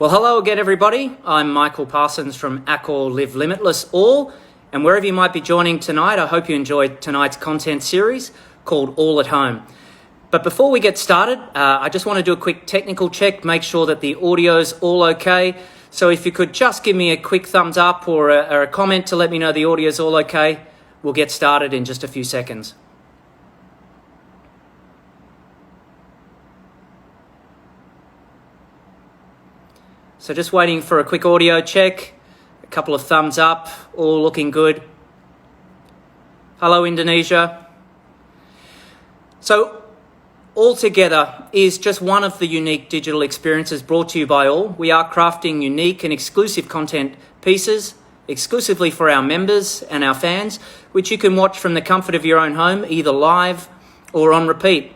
Well, hello again, everybody. I'm Michael Parsons from Accor Live Limitless All, and wherever you might be joining tonight, I hope you enjoyed tonight's content series called All at Home. But before we get started, I just want to do a quick technical check, make sure that the audio's all okay. So if you could just give me a quick thumbs up or a comment to let me know the audio's all okay, we'll get started in just a few seconds. So just waiting for a quick audio check, a couple of thumbs up, all looking good. Hello, Indonesia. So All Together is just one of the unique digital experiences brought to you by All. We are crafting unique and exclusive content pieces exclusively for our members and our fans, which you can watch from the comfort of your own home, either live or on repeat.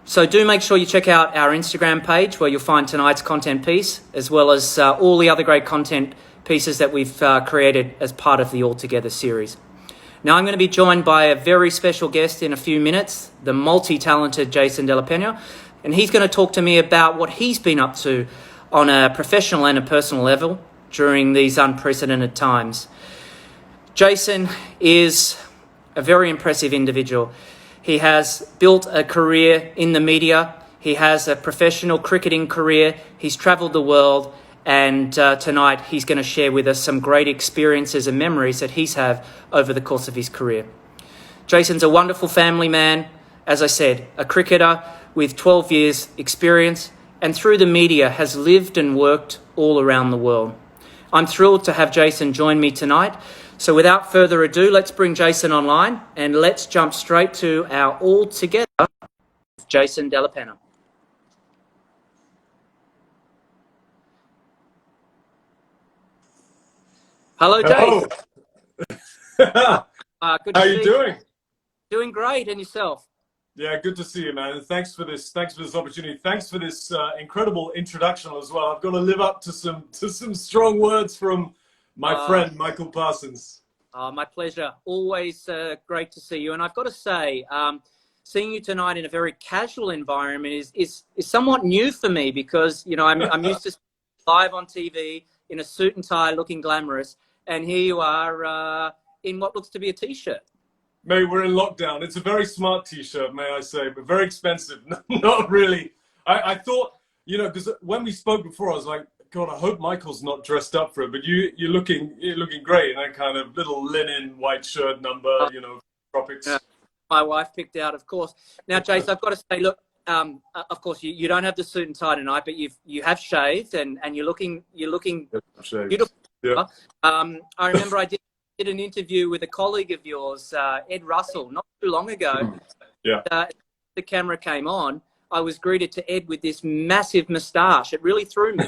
So do make sure you check out our Instagram page where you'll find tonight's content piece, as well as all the other great content pieces that we've created as part of the All Together series. Now I'm going to be joined by a very special guest in a few minutes, the multi-talented Jason de la Peña, and he's going to talk to me about what he's been up to on a professional and a personal level during these unprecedented times. Jason is a very impressive individual. He has built a career in the media. He has a professional cricketing career. He's travelled the world. And tonight he's going to share with us some great experiences and memories that he's had over the course of his career. Jason's a wonderful family man. As I said, a cricketer with 12 years experience, and through the media has lived and worked all around the world. I'm thrilled to have Jason join me tonight. So without further ado, let's bring Jason online and let's jump straight to our All Together with Jason de la Peña. Hello, Jason. Good How are you doing? Doing great, and yourself? Yeah, good to see you, man. And thanks for this opportunity. Thanks for this incredible introduction as well. I've got to live up to some strong words from my friend Michael Parsons. My pleasure. Always great to see you. And I've got to say, seeing you tonight in a very casual environment is somewhat new for me because, you know, I'm used to live on TV in a suit and tie looking glamorous. And here you are in what looks to be a T-shirt. Mate, we're in lockdown. It's a very smart T-shirt, may I say, but very expensive. Not really. I thought, you know, because when we spoke before, I was like, God, I hope Michael's not dressed up for it. But you're looking great in that kind of little linen white shirt number, you know, tropics. Yeah, my wife picked out, of course. Now, Jace, I've got to say, look, of course, you don't have the suit and tie tonight, but you have shaved and you're looking beautiful. Yeah. I remember I did an interview with a colleague of yours, Ed Russell, not too long ago. Yeah. The camera came on. I was greeted to Ed with this massive moustache. It really threw me.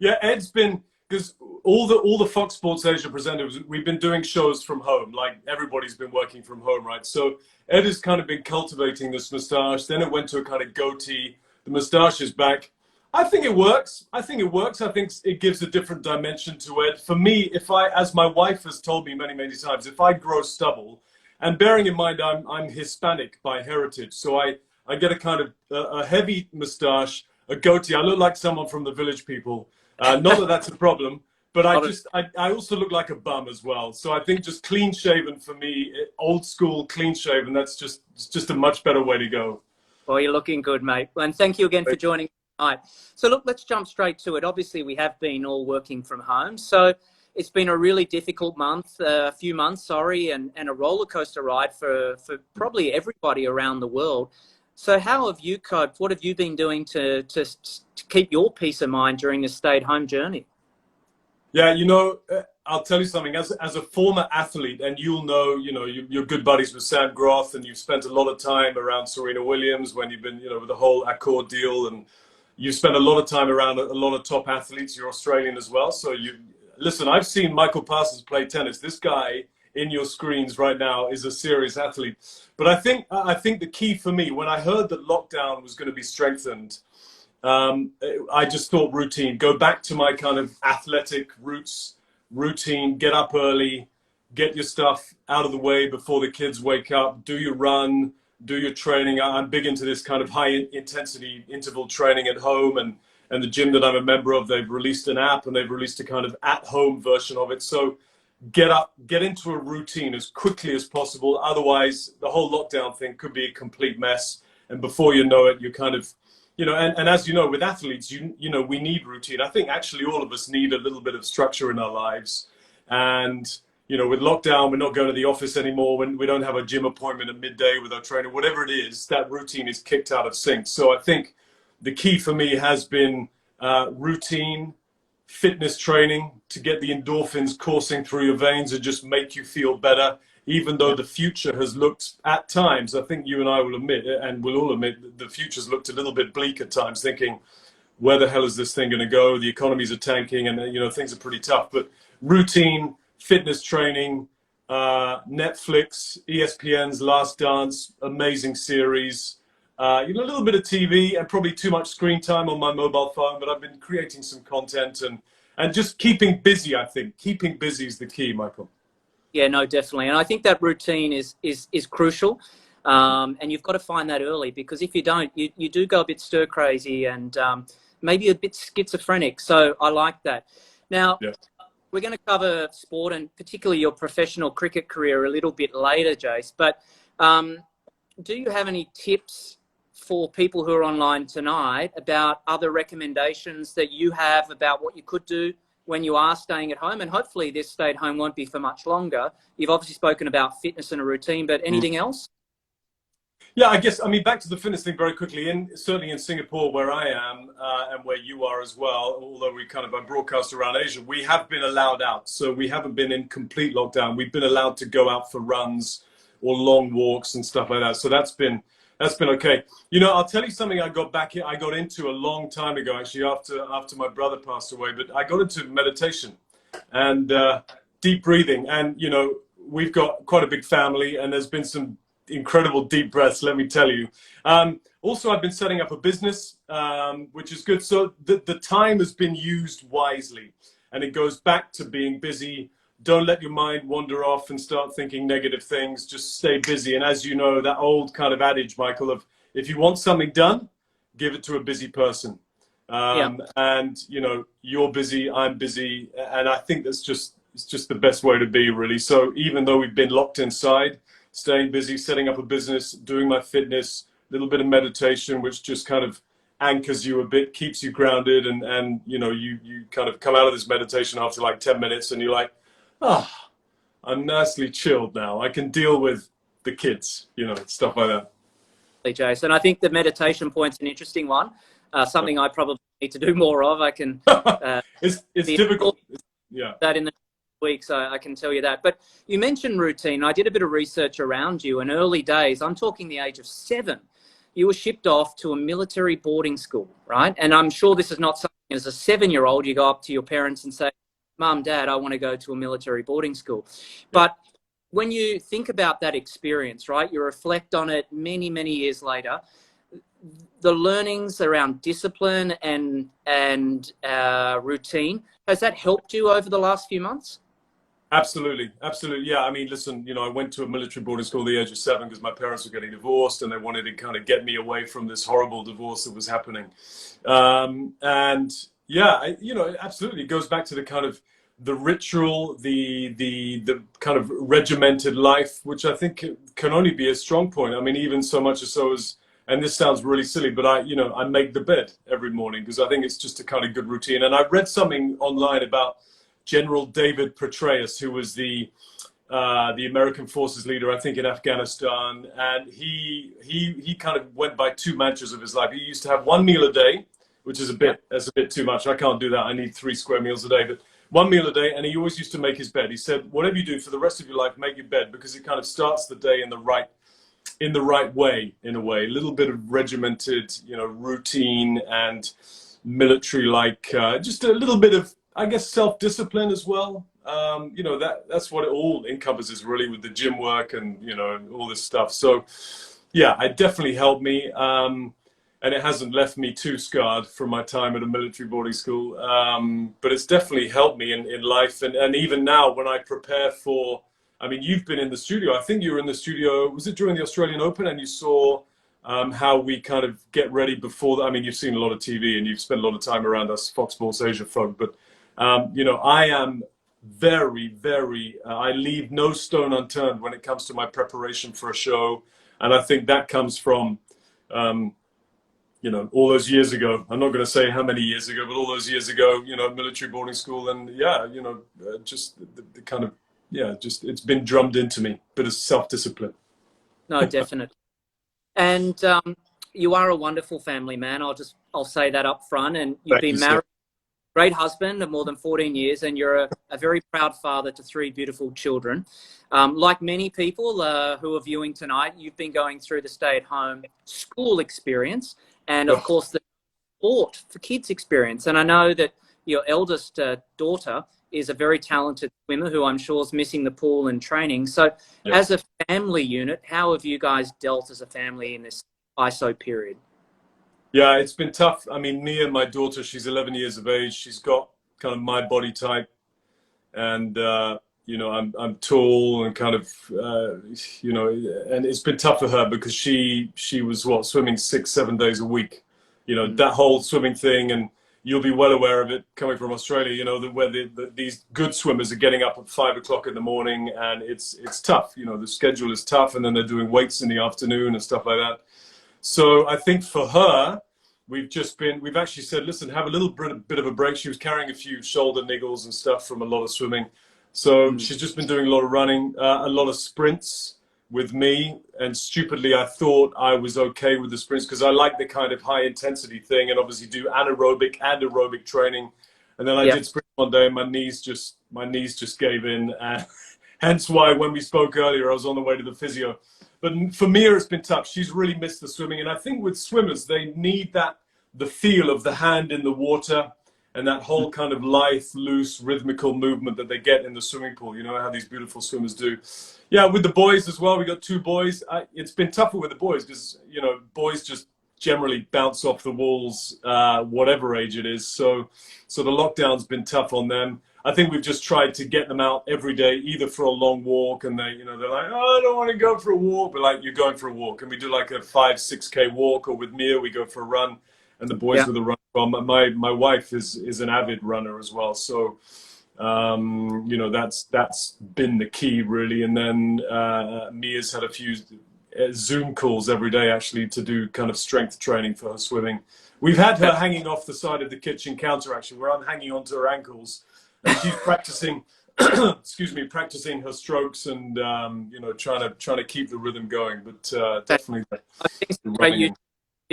Yeah, Ed's been, because all the Fox Sports Asia presenters, we've been doing shows from home, like everybody's been working from home, right? So Ed has kind of been cultivating this moustache. Then it went to a kind of goatee. The moustache is back. I think it works. I think it gives a different dimension to it. For me, as my wife has told me many, many times, if I grow stubble, and bearing in mind I'm Hispanic by heritage, so I get a kind of a heavy moustache, a goatee. I look like someone from the Village People. Not that that's a problem, but I also look like a bum as well. So I think just clean shaven for me, old school clean shaven, that's just a much better way to go. Well, you're looking good, mate. And thank you again for joining tonight. So look, let's jump straight to it. Obviously, we have been all working from home. So it's been a really difficult few months, and a roller coaster ride for probably everybody around the world. So how have you coped? What have you been doing to keep your peace of mind during this stay-at-home journey? Yeah, you know, I'll tell you something. As a former athlete, and you'll know, you know, you're good buddies with Sam Groth, and you've spent a lot of time around Serena Williams when you've been, you know, with the whole Accor deal, and you've spent a lot of time around a lot of top athletes. You're Australian as well. So listen, I've seen Michael Parsons play tennis. This guy in your screens right now is a serious athlete. But I think the key for me, when I heard that lockdown was going to be strengthened, I just thought routine. Go back to my kind of athletic roots, routine, get up early, get your stuff out of the way before the kids wake up, do your run, do your training. I'm big into this kind of high intensity interval training at home, and and the gym that I'm a member of, they've released an app and they've released a kind of at-home version of it. So get up, get into a routine as quickly as possible. Otherwise, the whole lockdown thing could be a complete mess. And before you know it, you're kind of, and as you know, with athletes, we need routine. I think actually all of us need a little bit of structure in our lives. And, with lockdown, we're not going to the office anymore. When we don't have a gym appointment at midday with our trainer, whatever it is, that routine is kicked out of sync. So I think the key for me has been routine, fitness training to get the endorphins coursing through your veins and just make you feel better, even though the future has looked at times, I think you and I will admit, and we'll all admit, the future's looked a little bit bleak at times, thinking, where the hell is this thing going to go? The economies are tanking and, things are pretty tough. But routine, fitness training, Netflix, ESPN's Last Dance, amazing series, a little bit of TV and probably too much screen time on my mobile phone, but I've been creating some content and just keeping busy. I think keeping busy is the key, Michael. Yeah, no, definitely. And I think that routine is crucial. And you've got to find that early, because if you don't, you do go a bit stir crazy and maybe a bit schizophrenic. So I like that. Now, we're going to cover sport and particularly your professional cricket career a little bit later, Jace. But do you have any tips for people who are online tonight about other recommendations that you have about what you could do when you are staying at home? And hopefully this stay at home won't be for much longer. You've obviously spoken about fitness and a routine, but anything else? Yeah, back to the fitness thing very quickly. Certainly in Singapore, where I am, and where you are as well, although I broadcast around Asia, we have been allowed out. So we haven't been in complete lockdown. We've been allowed to go out for runs or long walks and stuff like that. So that's been okay. I'll tell you something I got into a long time ago, actually, after my brother passed away, but I got into meditation and deep breathing. And, we've got quite a big family and there's been some incredible deep breaths, let me tell you. Also, I've been setting up a business, which is good. So the time has been used wisely, and it goes back to being busy. Don't let your mind wander off and start thinking negative things. Just stay busy. And as you know, that old kind of adage, Michael, of if you want something done, give it to a busy person. And, you're busy, I'm busy. And I think it's just the best way to be, really. So even though we've been locked inside, staying busy, setting up a business, doing my fitness, a little bit of meditation, which just kind of anchors you a bit, keeps you grounded. And you kind of come out of this meditation after like 10 minutes and you're like, I'm nicely chilled now. I can deal with the kids, stuff like that. Jason, I think the meditation point's an interesting one. Something I probably need to do more of. I can. It's difficult. That in the weeks, I can tell you that. But you mentioned routine. I did a bit of research around you. In early days, I'm talking the age of 7, you were shipped off to a military boarding school, right? And I'm sure this is not something as a 7-year-old you go up to your parents and say, Mum, Dad, I want to go to a military boarding school. But when you think about that experience, right, you reflect on it many, many years later, the learnings around discipline and routine, has that helped you over the last few months? Absolutely. Yeah, listen, I went to a military boarding school at the age of 7 because my parents were getting divorced and they wanted to kind of get me away from this horrible divorce that was happening. It absolutely goes back to the kind of the ritual, the kind of regimented life, which I think can only be a strong point. Even so much as, and this sounds really silly, but I make the bed every morning because I think it's just a kind of good routine. And I read something online about General David Petraeus, who was the American forces leader, I think, in Afghanistan. And he kind of went by 2 mantras of his life. He used to have 1 meal a day, which is that's a bit too much. I can't do that. I need 3 square meals a day, but 1 meal a day. And he always used to make his bed. He said, whatever you do for the rest of your life, make your bed, because it kind of starts the day in the right way, in a way. A little bit of regimented, routine and military-like, just a little bit of, I guess, self-discipline as well. That's what it all encompasses, really, with the gym work and, all this stuff. So, yeah, it definitely helped me. And it hasn't left me too scarred from my time at a military boarding school. But it's definitely helped me in life. And even now, when I prepare for, you've been in the studio. I think you were in the studio, was it during the Australian Open? And you saw how we kind of get ready before. I mean, you've seen a lot of TV and you've spent a lot of time around us Fox Sports Asia folk, but you know, I am very, very. I leave no stone unturned when it comes to my preparation for a show, and I think that comes from. You know, all those years ago, I'm not going to say how many years ago, but all those years ago, you know, military boarding school, and yeah, you know, just the kind of, yeah, just it's been drummed into me, bit of self-discipline. No, definitely. And you are a wonderful family man. I'll say that up front. And you've Thank been you, sir. married, great husband of more than 14 years, and you're a very proud father to three beautiful children. Like many people who are viewing tonight, you've been going through the stay-at-home school experience, and of course the sport for kids experience. And I know that your eldest daughter is a very talented swimmer who I'm sure is missing the pool and training. So Yeah. as a family unit, how have you guys dealt as a family in this ISO period? Yeah, it's been tough. I mean, Mia, my daughter, she's 11 years of age. She's got kind of my body type, and you know, I'm tall and kind of you know, and it's been tough for her because she was what, swimming 6-7 days a week. You know, that whole swimming thing, and you'll be well aware of it coming from Australia. You know, where these good swimmers are getting up at 5 o'clock in the morning, and it's tough. You know, the schedule is tough, and then they're doing weights in the afternoon and stuff like that. So I think for her, we've actually said, listen, have a little bit of a break. She was carrying a few shoulder niggles and stuff from a lot of swimming. So she's just been doing a lot of running, a lot of sprints with me. And stupidly, I thought I was okay with the sprints because I like the kind of high intensity thing and obviously do anaerobic and aerobic training. And then I did sprint one day and my knees just gave in. Hence why when we spoke earlier, I was on the way to the physio. But for Mia, it's been tough. She's really missed the swimming. And I think with swimmers, they need the feel of the hand in the water and that whole kind of lithe, loose, rhythmical movement that they get in the swimming pool. You know how these beautiful swimmers do. Yeah, with the boys as well. We got two boys. It's been tougher with the boys because, you know, boys just generally bounce off the walls, whatever age it is. So the lockdown's been tough on them. I think we've just tried to get them out every day, either for a long walk, and they're like, oh, I don't want to go for a walk, but like, you're going for a walk, and we do like a 5-6K walk, or with Mia, we go for a run, and the boys with a run. Well, my wife is an avid runner as well, so you know, that's been the key really. And then Mia's had a few Zoom calls every day actually to do kind of strength training for her swimming. We've had her hanging off the side of the kitchen counter actually, where I'm hanging onto her ankles. And she's practicing, excuse me, practicing her strokes and you know, trying to keep the rhythm going. But definitely, I think some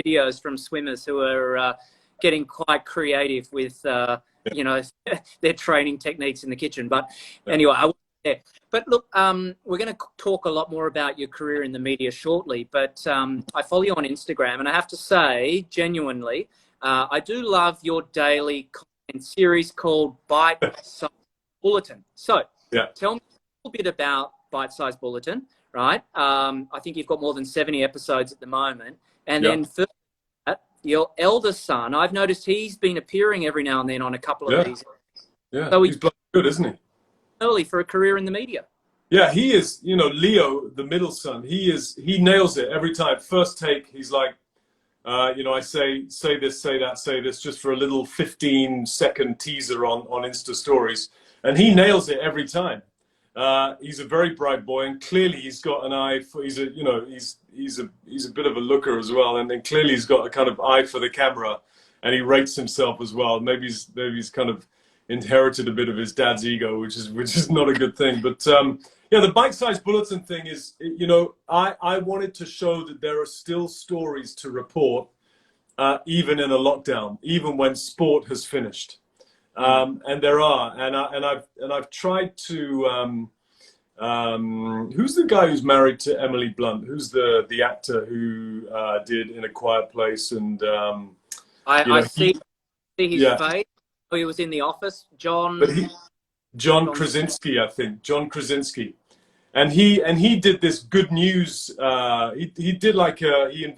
videos from swimmers who are getting quite creative with you know, their training techniques in the kitchen. But anyway, But look, we're going to talk a lot more about your career in the media shortly. But I follow you on Instagram, and I have to say, genuinely, I do love your daily series called Bite Size Bulletin. So tell me a little bit about Bite Size Bulletin, right? I think you've got more than 70 episodes at the moment. And then further that, your eldest son, I've noticed he's been appearing every now and then on a couple of these. Yeah, so he's bloody good, isn't he? Early for a career in the media. Yeah, he is. You know, Leo, the middle son, he nails it every time. First take, he's like, you know, I say this, say that, say this, just for a little 15-second teaser on Insta stories, and he nails it every time. He's a very bright boy, and clearly he's got an eye for. He's a bit of a looker as well, and then clearly he's got a kind of eye for the camera, and he rates himself as well. Maybe he's kind of inherited a bit of his dad's ego, which is not a good thing. But yeah, the bite-sized bulletin thing is, you know, I wanted to show that there are still stories to report, even in a lockdown, even when sport has finished, and there are, and I've tried to. Who's the guy who's married to Emily Blunt? Who's the actor who did In a Quiet Place? And I see his face. Oh, he was in The Office. John Krasinski, I think. John Krasinski. And he did this good news. He did like he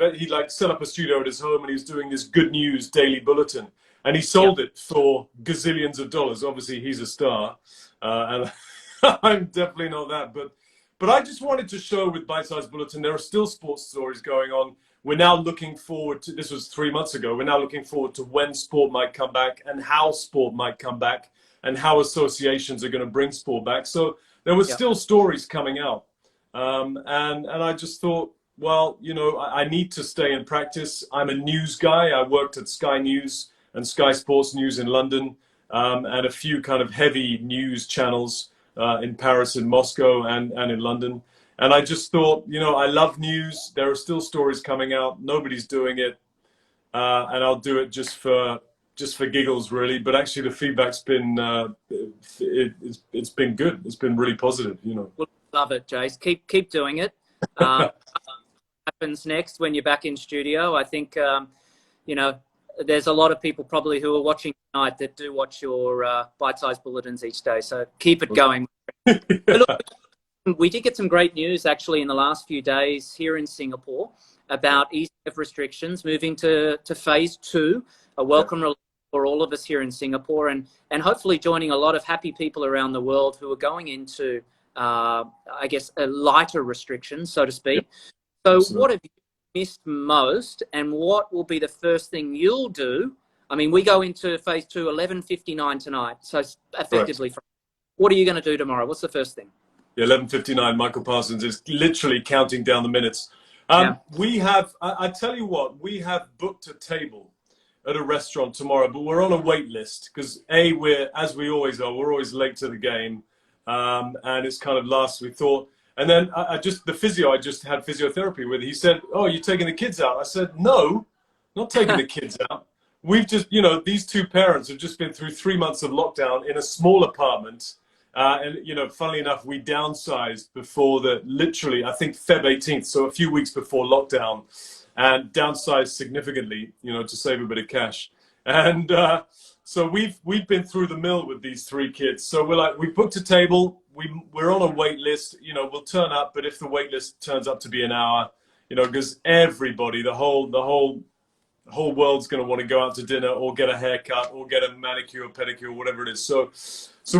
set up a studio at his home, and he was doing this good news daily bulletin, and he sold it for gazillions of dollars. Obviously, he's a star, and I'm definitely not that. But I just wanted to show with Bite Size Bulletin there are still sports stories going on. we're now looking forward to, this was 3 months ago, we're now looking forward to when sport might come back and how sport might come back and how associations are going to bring sport back. So there were still stories coming out. And I just thought, well, you know, I need to stay in practice. I'm a news guy. I worked at Sky News and Sky Sports News in London, and a few kind of heavy news channels in Paris, in Moscow, and in London. And I just thought, you know, I love news. There are still stories coming out. Nobody's doing it, and I'll do it just for giggles, really. But actually, the feedback's been it's been good. It's been really positive, you know. Well, love it, Jace. Keep doing it. What happens next when you're back in studio? I think you know, there's a lot of people probably who are watching tonight that do watch your bite-sized bulletins each day. So keep it going. Look, we did get some great news actually in the last few days here in Singapore about easing of restrictions, moving to phase 2, a welcome release for all of us here in Singapore, and hopefully joining a lot of happy people around the world who are going into, I guess, a lighter restrictions, so to speak. So what have you missed most, and what will be the first thing you'll do? I mean, we go into phase 2, 11:59 tonight, so effectively, what are you going to do tomorrow? What's the first thing? Yeah, 11:59, Michael Parsons is literally counting down the minutes. We have, I tell you what, we have booked a table at a restaurant tomorrow, but we're on a wait list because we're, as we always are, we're always late to the game. And it's kind of last we thought. And then the physio I just had physiotherapy with, he said, "Oh, you're taking the kids out?" I said, "No, not taking the kids out. We've just, you know, these two parents have just been through 3 months of lockdown in a small apartment. And, you know, funnily enough, we downsized before literally, I think Feb 18th, so a few weeks before lockdown, and downsized significantly, you know, to save a bit of cash. And so we've been through the mill with these 3 kids. So we're like, we booked a table. We're on a wait list. You know, we'll turn up, but if the wait list turns up to be an hour, you know, because everybody, the whole world's going to want to go out to dinner or get a haircut or get a manicure, pedicure, whatever it is. So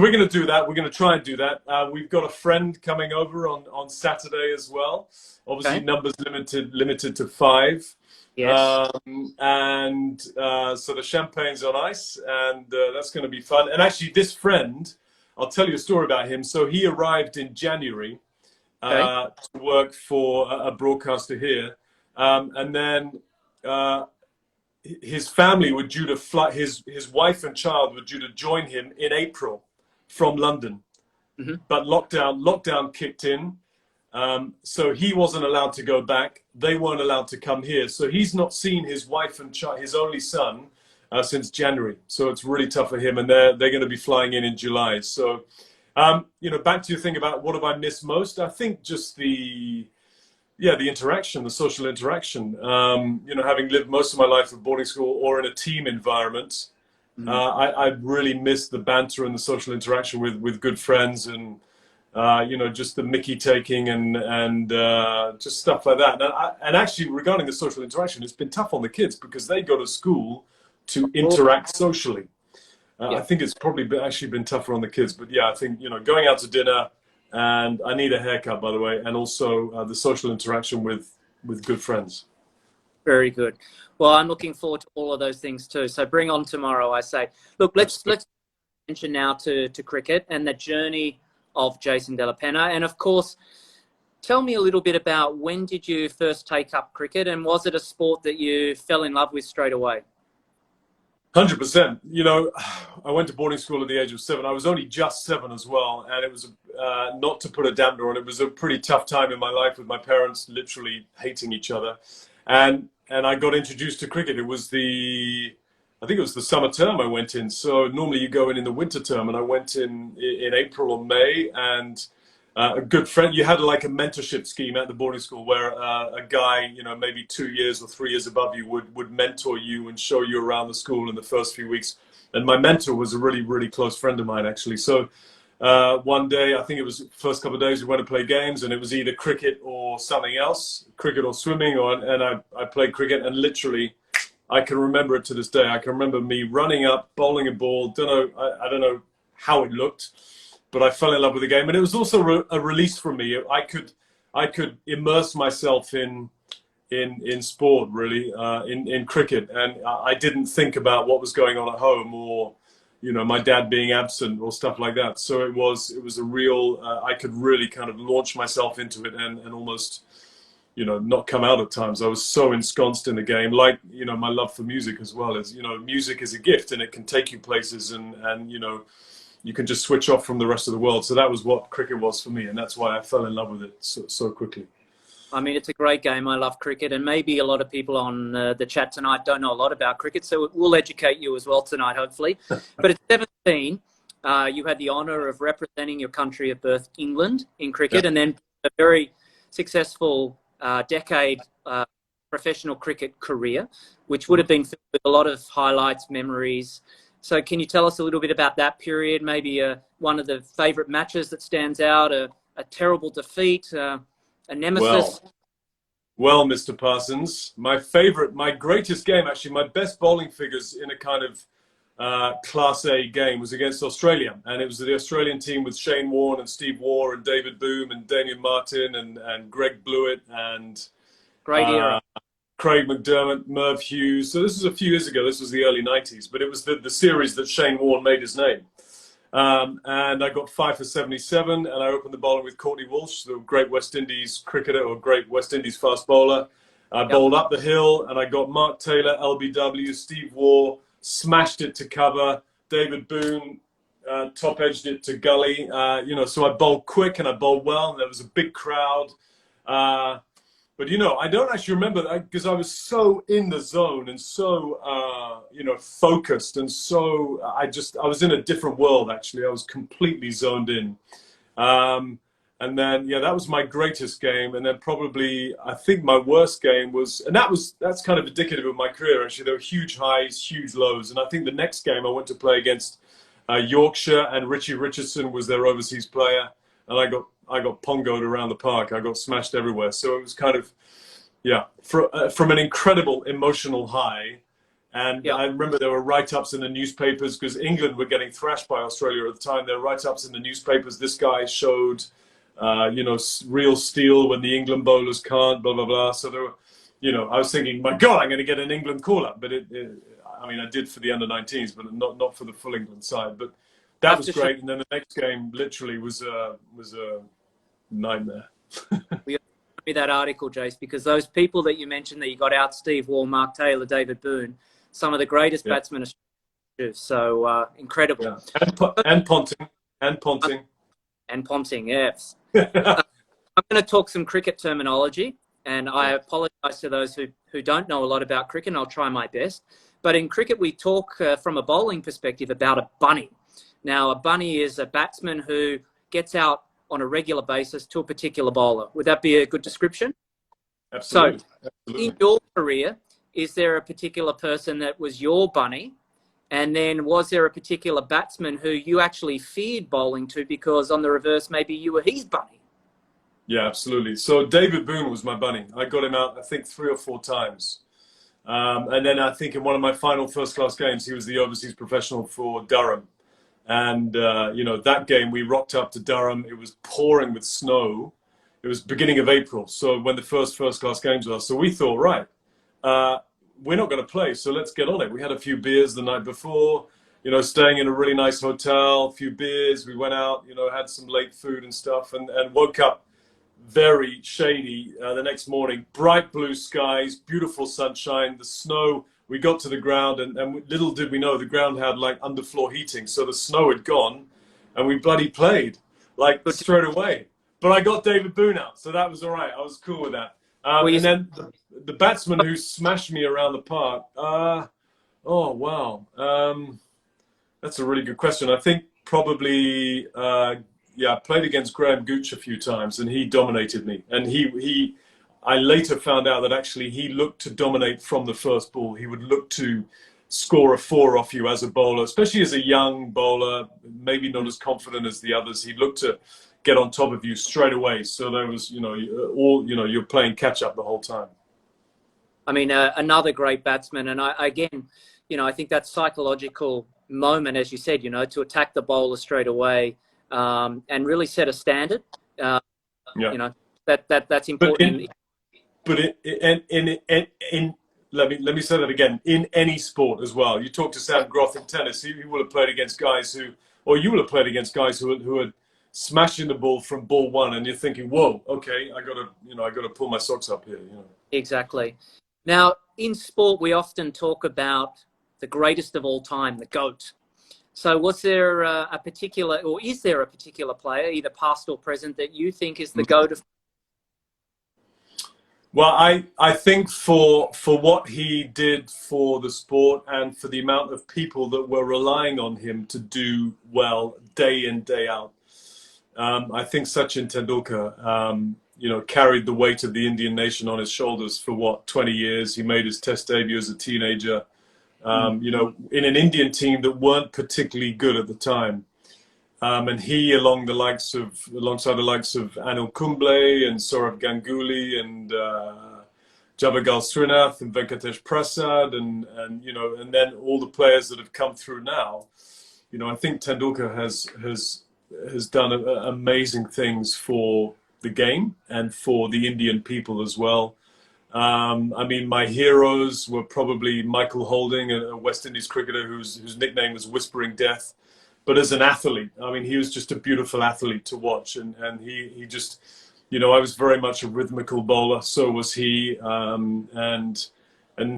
we're going to do that. We're going to try and do that. We've got a friend coming over on Saturday as well. Obviously, numbers limited to 5. Yes. So the champagne's on ice, and that's going to be fun. And actually, this friend, I'll tell you a story about him. So he arrived in January to work for a broadcaster here, and then his family were due to fly. His wife and child were due to join him in April from London, but lockdown kicked in. So he wasn't allowed to go back. They weren't allowed to come here. So he's not seen his wife and his only son since January. So it's really tough for him. And they're going to be flying in July. So, you know, back to your thing about what have I missed most? I think just the interaction, the social interaction. You know, having lived most of my life at boarding school or in a team environment, I really missed the banter and the social interaction with good friends and, you know, just the Mickey taking and just stuff like that. And actually, regarding the social interaction, it's been tough on the kids because they go to school to interact socially. I think it's probably actually been tougher on the kids. But yeah, I think, you know, going out to dinner, and I need a haircut, by the way, and also the social interaction with good friends. Very good. Well, I'm looking forward to all of those things too. So bring on tomorrow, I say. Look, let's mention now to cricket and the journey of Jason de la Peña. And of course, tell me a little bit about when did you first take up cricket, and was it a sport that you fell in love with straight away? 100%. You know, I went to boarding school at the age of 7. I was only just 7 as well, and it was not to put a dampener on. It was a pretty tough time in my life with my parents literally hating each other, and I got introduced to cricket. It was I think it was the summer term I went in. So normally you go in the winter term, and I went in April or May, and a good friend, you had like a mentorship scheme at the boarding school where a guy, you know, maybe 2 years or 3 years above you would mentor you and show you around the school in the first few weeks. And my mentor was a really, really close friend of mine, actually. So one day, I think it was the first couple of days, we went to play games, and it was either cricket or something else, cricket or swimming, and I played cricket, and literally, I can remember it to this day. I can remember me running up, bowling a ball. I don't know how it looked, but I fell in love with the game, and it was also a release for me. I could immerse myself in in sport, really, in cricket. And I didn't think about what was going on at home, or my dad being absent or stuff like that. So it was a real, I could really kind of launch myself into it and almost, not come out at times. I was so ensconced in the game, like, my love for music as well. Is, music is a gift, and it can take you places, and you can just switch off from the rest of the world. So that was what cricket was for me, and that's why I fell in love with it so quickly. I mean, it's a great game. I love cricket, and maybe a lot of people on the chat tonight don't know a lot about cricket, so we'll educate you as well tonight, hopefully. But at 17, you had the honour of representing your country of birth, England, in cricket, and then a very successful decade professional cricket career, which would have been filled with a lot of highlights, memories. So can you tell us a little bit about that period, maybe one of the favourite matches that stands out, a terrible defeat, a nemesis? Well, Mr. Parsons, my greatest game, actually, my best bowling figures in a kind of Class A game was against Australia. And it was the Australian team with Shane Warne and Steve Waugh and David Boom and Damian Martin and Greg Blewett and great era. Craig McDermott, Merv Hughes. So this was a few years ago. This was the early 90s. But it was the series that Shane Warne made his name. And I got 5 for 77, and I opened the bowling with Courtney Walsh, the great West Indies cricketer, or great West Indies fast bowler. I bowled up the hill, and I got Mark Taylor, LBW, Steve Waugh, smashed it to cover. David Boone top edged it to gully. So I bowled quick and I bowled well, and there was a big crowd. But, I don't actually remember that because I was so in the zone and so, focused. And so I was in a different world, actually. I was completely zoned in. And then, that was my greatest game. And then probably, I think my worst game was, and that's kind of indicative of my career, actually. There were huge highs, huge lows. And I think the next game I went to play against Yorkshire, and Richie Richardson was their overseas player. And I got pongoed around the park. I got smashed everywhere. So it was kind of, from an incredible emotional high. And I remember there were write-ups in the newspapers because England were getting thrashed by Australia at the time. There were write-ups in the newspapers. This guy showed, real steel when the England bowlers can't, blah, blah, blah. So there were, I was thinking, my God, I'm going to get an England call-up. But I did for the under-19s, but not for the full England side. But that was great. And then the next game literally was a nightmare. Me that article, Jace, because those people that you mentioned that you got out, Steve Waugh, Mark Taylor, David Boone, some of the greatest batsmen Australia. So incredible. Yeah. And Ponting. And Ponting, yes. I'm going to talk some cricket terminology, and I apologise to those who don't know a lot about cricket, and I'll try my best. But in cricket, we talk from a bowling perspective about a bunny. Now, a bunny is a batsman who gets out on a regular basis to a particular bowler. Would that be a good description? Absolutely. So, in your career, is there a particular person that was your bunny? And then was there a particular batsman who you actually feared bowling to because on the reverse, maybe you were his bunny? Yeah, absolutely. So David Boone was my bunny. I got him out, I think, 3 or 4 times. And then I think in one of my final first-class games, he was the overseas professional for Durham. And, that game, we rocked up to Durham. It was pouring with snow. It was beginning of April, so when the first-class games were. So we thought, right, we're not going to play, so let's get on it. We had a few beers the night before, staying in a really nice hotel, a few beers. We went out, had some late food and stuff, and woke up very shady the next morning. Bright blue skies, beautiful sunshine, the snow. We got to the ground, and little did we know the ground had like underfloor heating, so the snow had gone, and we bloody played like straight away. But I got David Boone out, so that was all right. I was cool with that. And then the batsman who smashed me around the park. Oh wow, that's a really good question. I think probably I played against Graham Gooch a few times, and he dominated me. And I later found out that actually he looked to dominate from the first ball. He would look to score a 4 off you as a bowler, especially as a young bowler, maybe not as confident as the others. He looked to get on top of you straight away. So there was, you're playing catch up the whole time. I mean, another great batsman. And I think that psychological moment, as you said, to attack the bowler straight away and really set a standard, that's important. but in let me say that again. In any sport as well, you talk to Sam Groth in tennis. He will have played against guys who, or you will have played against guys who are smashing the ball from ball one, and you're thinking, "Whoa, okay, I gotta pull my socks up here." Exactly. Now, in sport, we often talk about the greatest of all time, the GOAT. So was there a particular, or is there a particular player, either past or present, that you think is the GOAT of? Well, I think for what he did for the sport and for the amount of people that were relying on him to do well day in, day out, I think Sachin Tendulkar, carried the weight of the Indian nation on his shoulders for 20 years. He made his test debut as a teenager, in an Indian team that weren't particularly good at the time. And he, alongside the likes of Anil Kumble and Saurav Ganguly and Javagal Srinath and Venkatesh Prasad and then all the players that have come through now, I think Tendulkar has done amazing things for the game and for the Indian people as well. My heroes were probably Michael Holding, a West Indies cricketer whose nickname was Whispering Death. But as an athlete, he was just a beautiful athlete to watch. And he just, I was very much a rhythmical bowler. So was he. And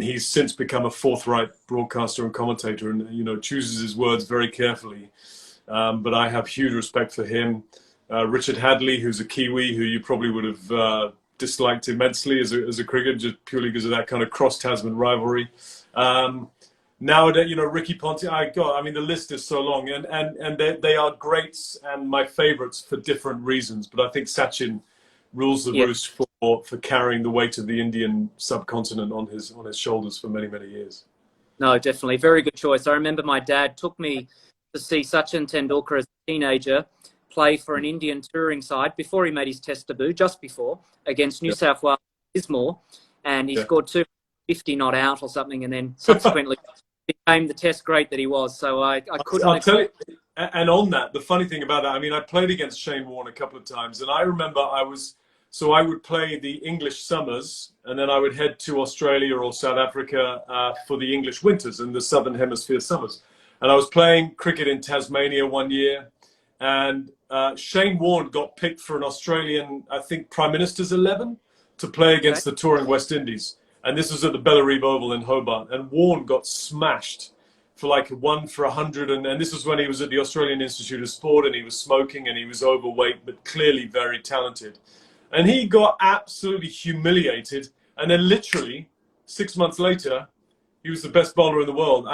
he's since become a forthright broadcaster and commentator and, chooses his words very carefully. But I have huge respect for him. Richard Hadley, who's a Kiwi, who you probably would have disliked immensely as a cricketer, just purely because of that kind of cross-Tasman rivalry. Nowadays, Ricky Ponting, the list is so long, and they are greats and my favourites for different reasons. But I think Sachin rules the roost for carrying the weight of the Indian subcontinent on his shoulders for many, many years. No, definitely. Very good choice. I remember my dad took me to see Sachin Tendulkar as a teenager play for an Indian touring side before he made his test debut, just before, against New South Wales Lismore, and he scored 250 not out or something, and then subsequently became the test great that he was. So I couldn't. I'll tell you, and on that, the funny thing about that, I played against Shane Warne a couple of times, and I remember I would play the English summers, and then I would head to Australia or South Africa for the English winters and the Southern Hemisphere summers. And I was playing cricket in Tasmania one year, and Shane Warne got picked for an Australian, I think, Prime Minister's 11 to play against the touring West Indies. And this was at the Bellarine Oval in Hobart. And Warne got smashed for 1 for 100. And this was when he was at the Australian Institute of Sport and he was smoking and he was overweight, but clearly very talented. And he got absolutely humiliated. And then literally 6 months later, he was the best bowler in the world.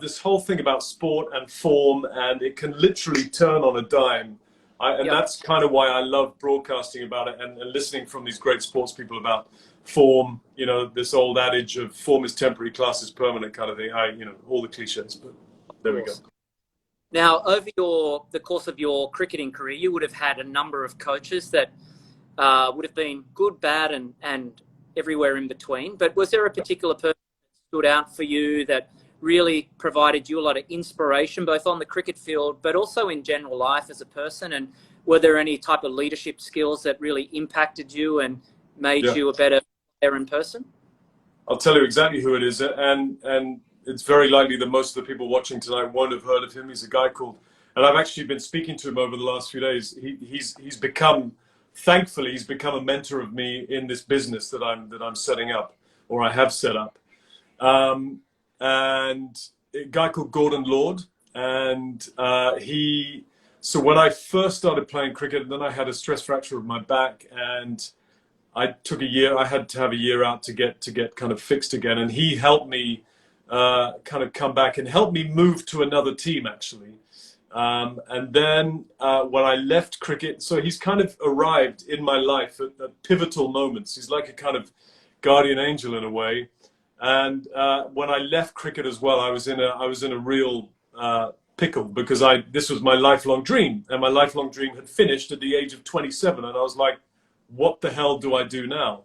This whole thing about sport and form, and it can literally turn on a dime. That's kind of why I love broadcasting about it and listening from these great sports people about form, this old adage of form is temporary, class is permanent kind of thing. All the cliches, but there we go. Now, over the course of your cricketing career, you would have had a number of coaches that would have been good, bad, and everywhere in between. But was there a particular person that stood out for you that really provided you a lot of inspiration, both on the cricket field, but also in general life as a person? And were there any type of leadership skills that really impacted you and made you a better player in person? I'll tell you exactly who it is. And it's very likely that most of the people watching tonight won't have heard of him. He's a guy called, and I've actually been speaking to him over the last few days. Thankfully, he's become a mentor of me in this business that I'm setting up, or I have set up. And a guy called Gordon Lord. And so when I first started playing cricket, then I had a stress fracture of my back, and I took a year. I had to have a year out to get kind of fixed again. And he helped me kind of come back and helped me move to another team, actually. And then when I left cricket, so he's kind of arrived in my life at pivotal moments. He's like a kind of guardian angel in a way. And when I left cricket as well, I was in a real pickle, because this was my lifelong dream, and my lifelong dream had finished at the age of 27, and I was like, what the hell do I do now?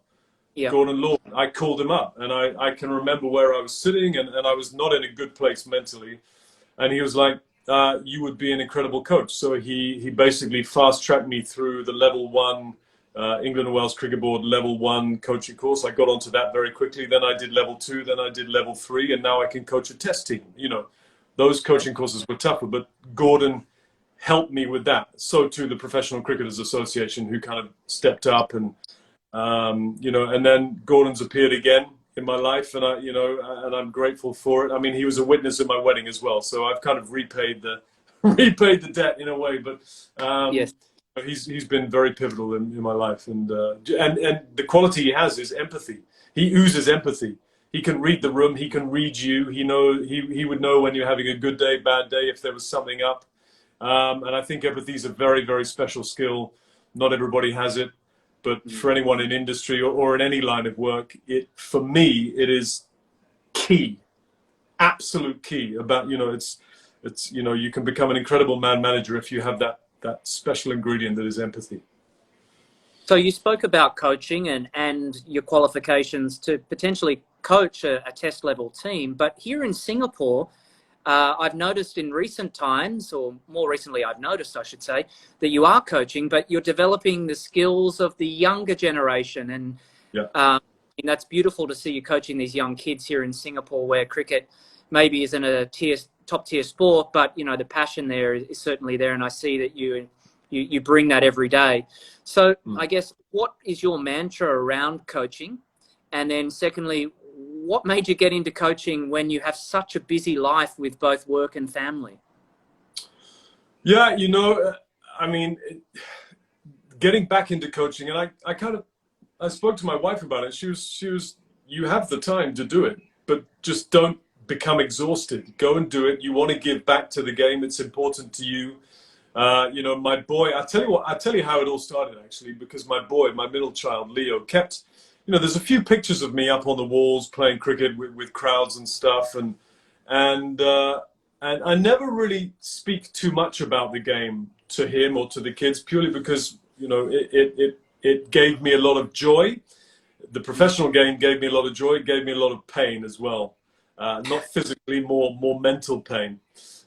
Gordon Lord, I called him up, and I can remember where I was sitting, and I was not in a good place mentally, and he was like, you would be an incredible coach. So he basically fast-tracked me through the level 1 England and Wales Cricket Board level 1 coaching course. I got onto that very quickly. Then I did level 2, then I did level 3, and now I can coach a test team. You know, those coaching courses were tougher, but Gordon helped me with that. So too the Professional Cricketers Association, who kind of stepped up, and you know, and then Gordon's appeared again in my life, and I'm grateful for it. I mean, he was a witness at my wedding as well, so I've kind of repaid the debt in a way. But Yes. he's been very pivotal in my life, and the quality he has is empathy. He oozes empathy. He can read the room. He can read you. He would know when you're having a good day, bad day, if there was something up. And I think empathy is a very, very special skill. Not everybody has it, but for anyone in industry or in any line of work, for me, it is key, absolute key. About, you know, it's you know, you can become an incredible man manager if you have that special ingredient that is empathy. So you spoke about coaching and your qualifications to potentially coach a test level team, but here in Singapore, I've noticed in recent times, or more recently I've noticed, I should say, that you are coaching, but you're developing the skills of the younger generation. And that's beautiful to see you coaching these young kids here in Singapore, where cricket maybe isn't a top tier sport, but, you know, the passion there is certainly there. And I see that you bring that every day. So I guess, what is your mantra around coaching? And then secondly, what made you get into coaching when you have such a busy life with both work and family? Yeah, you know, I mean, getting back into coaching, and I spoke to my wife about it. She was, you have the time to do it, but just don't become exhausted. Go and do it. You want to give back to the game. It's important to you. You know, my boy, I'll tell you how it all started, actually, because my boy, my middle child, Leo, kept, you know, there's a few pictures of me up on the walls playing cricket with crowds and stuff, and I never really speak too much about the game to him or to the kids, purely because, you know, it gave me a lot of joy. The professional game gave me a lot of joy. It gave me a lot of pain as well, not physically, more mental pain.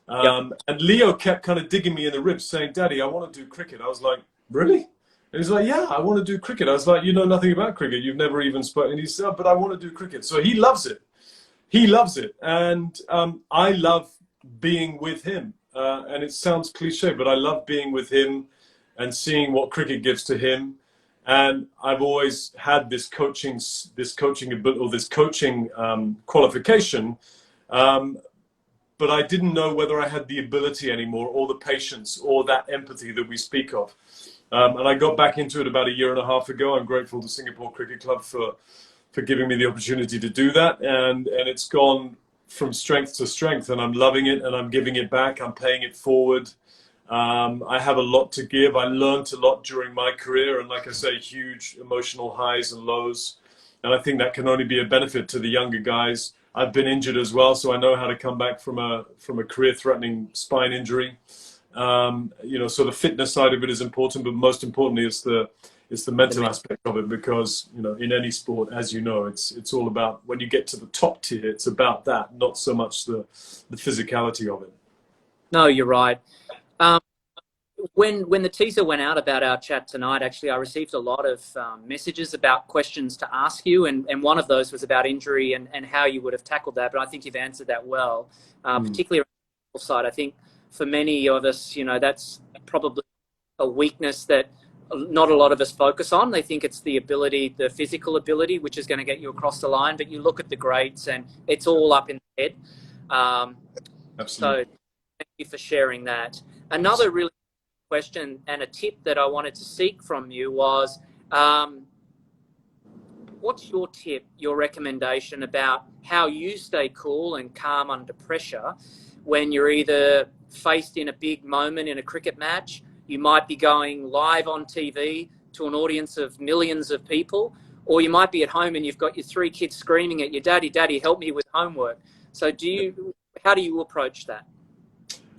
And Leo kept kind of digging me in the ribs, saying, "Daddy, I want to do cricket." I was like, "Really?" And he's like, "Yeah, I want to do cricket." I was like, "You know nothing about cricket. You've never even spoken." And he said, "But I want to do cricket." So he loves it. He loves it. And I love being with him. And it sounds cliche, but I love being with him and seeing what cricket gives to him. And I've always had this coaching qualification. But I didn't know whether I had the ability anymore, or the patience, or that empathy that we speak of. And I got back into it about a year and a half ago. I'm grateful to Singapore Cricket Club for giving me the opportunity to do that. And it's gone from strength to strength, and I'm loving it, and I'm giving it back. I'm paying it forward. I have a lot to give. I learned a lot during my career, and like I say, huge emotional highs and lows. And I think that can only be a benefit to the younger guys. I've been injured as well, so I know how to come back from a career-threatening spine injury. You know, so the fitness side of it is important, but most importantly, it's the mental aspect of it, because, you know, in any sport, as you know, it's all about, when you get to the top tier, it's about that, not so much the physicality of it. No, you're right. When the teaser went out about our chat tonight, actually, I received a lot of messages about questions to ask you, and one of those was about injury and how you would have tackled that. But I think you've answered that well, particularly on the side. I think for many of us, you know, that's probably a weakness that not a lot of us focus on. They think it's the ability, the physical ability, which is going to get you across the line. But you look at the grades, and it's all up in the head. Absolutely. So thank you for sharing that. Another really question and a tip that I wanted to seek from you was, what's your tip, your recommendation about how you stay cool and calm under pressure when you're either faced in a big moment in a cricket match, you might be going live on TV to an audience of millions of people, or you might be at home and you've got your 3 kids screaming at you, "Daddy, help me with homework." So how do you approach that?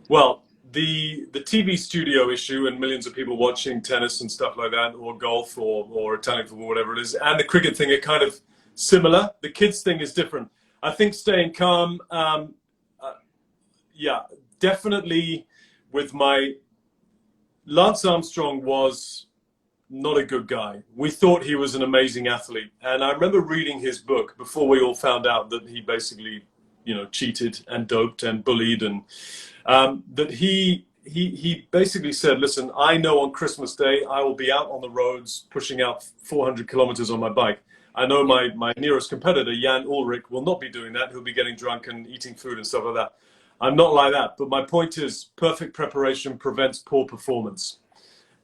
Well, the TV studio issue and millions of people watching tennis and stuff like that, or golf, or Italian football, whatever it is, and the cricket thing are kind of similar. The kids thing is different. I think staying calm, yeah, definitely. With my Lance Armstrong was not a good guy. We thought he was an amazing athlete. And I remember reading his book before we all found out that he basically, you know, cheated and doped and bullied, and that he basically said, listen, I know on Christmas Day I will be out on the roads pushing out 400 kilometers on my bike. I know my nearest competitor, Jan Ulrich, will not be doing that. He'll be getting drunk and eating food and stuff like that. I'm not like that. But my point is, perfect preparation prevents poor performance.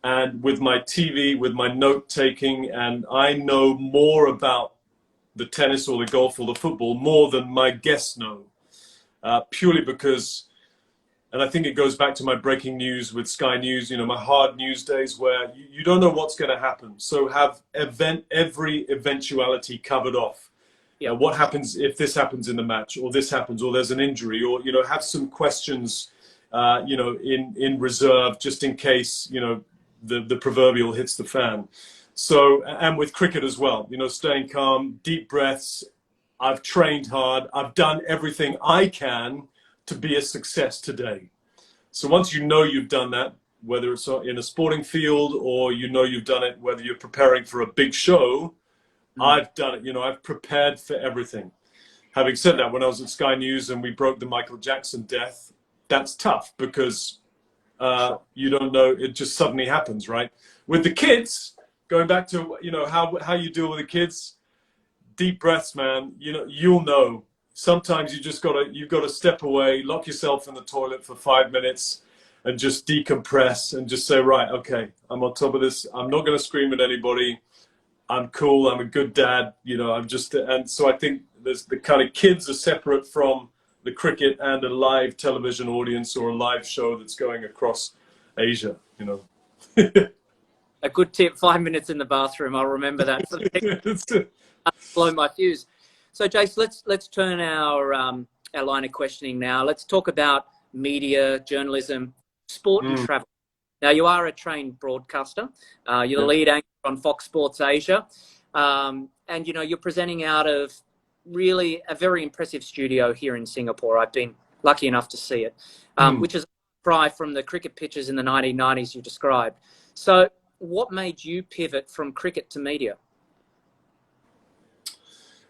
And with my TV, with my note taking, and I know more about the tennis or the golf or the football more than my guests know, purely because, and I think it goes back to my breaking news with Sky News, you know, my hard news days where you don't know what's going to happen. So have every eventuality covered off. Yeah, what happens if this happens in the match, or this happens, or there's an injury, or, you know, have some questions, you know, in reserve, just in case, you know, the proverbial hits the fan. So, and with cricket as well, you know, staying calm, deep breaths. I've trained hard. I've done everything I can to be a success today. So once you know you've done that, whether it's in a sporting field or you know you've done it, whether you're preparing for a big show, I've done it. You know, I've prepared for everything. Having said that, when I was at Sky News and we broke the Michael Jackson death, that's tough because you don't know, it just suddenly happens, right? With the kids, going back to, you know, how you deal with the kids, deep breaths, man. You know, you'll know. Sometimes you've got to step away, lock yourself in the toilet for 5 minutes and just decompress and just say, right, okay, I'm on top of this. I'm not going to scream at anybody. I'm cool. I'm a good dad. You know, and so I think there's the kind of kids are separate from the cricket and a live television audience or a live show that's going across Asia, you know. A good tip, 5 minutes in the bathroom. I'll remember that. Blow my fuse. So, Jace, let's turn our line of questioning now. Let's talk about media, journalism, sport and travel. Now, you are a trained broadcaster. You're the lead anchor on Fox Sports Asia. And, you know, you're presenting out of really a very impressive studio here in Singapore. I've been lucky enough to see it, which is a cry from the cricket pitches in the 1990s you described. So what made you pivot from cricket to media?